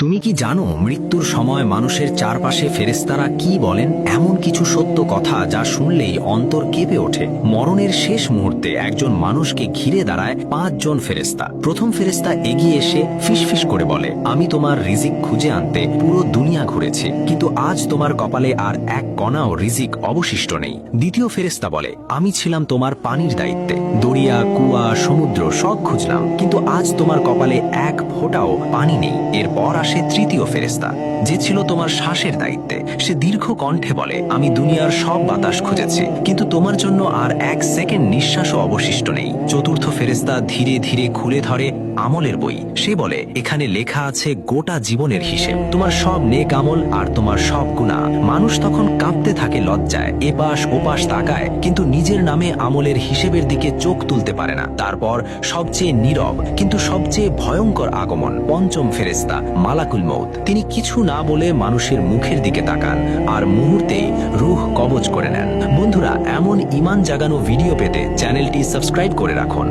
তুমি কি জানো মৃত্যুর সময় মানুষের চারপাশে ফেরেশতারা কি বলেন? এমন কিছু সত্য কথা যা শুনলেই অন্তর কেঁপে ওঠে। মরণের শেষ মুহূর্তে একজন মানুষকে ঘিরে দাঁড়ায় ৫ জন ফেরেশতা। প্রথম ফেরেশতা এগিয়ে এসে ফিসফিস করে বলে, আমি তোমার রিজিক খুঁজে আনতে পুরো দুনিয়া ঘুরেছি, কিন্তু আজ তোমার কপালে আর এক কণাও রিজিক অবশিষ্ট নেই। দ্বিতীয় ফেরেশতা বলে, আমি ছিলাম তোমার পানির দায়িত্বে, দরিয়া, কুয়া, সমুদ্র সব খুঁজলাম, কিন্তু আজ তোমার কপালে এক ফোঁটাও পানি নেই। এরপর আসে তৃতীয় ফেরেশতা, যে ছিল তোমার শ্বাসের দায়িত্বে। সে দীর্ঘ কণ্ঠে বলে, আমি দুনিয়ার সব বাতাস খুঁজেছি, কিন্তু তোমার জন্য আর এক সেকেন্ড নিঃশ্বাসও অবশিষ্ট নেই। চতুর্থ ফেরেশতা ধীরে ধীরে খুলে ধরে আমলের বই। সে বলে, এখানে লেখা আছে গোটা জীবনের হিসেব, তোমার সব নেক আমল আর তোমার সব গুনাহ। মানুষ তখন কাঁপতে থাকে লজ্জায়, এপাশ ওপাশ তাকায়, কিন্তু নিজের নামে আমলের হিসেবের দিকে চোখ তুলতে পারে না। তারপর সবচেয়ে নীরব কিন্তু সবচেয়ে ভয়ঙ্কর আগমন, পঞ্চম ফেরেশতা মালাকুল মউত। তিনি কিছু না বলে মানুষের মুখের দিকে তাকান আর মুহূর্তেই রূহ কবজ করে নেন। বন্ধুরা, এমন ঈমান জাগানো ভিডিও পেতে চ্যানেলটি সাবস্ক্রাইব করে রাখুন।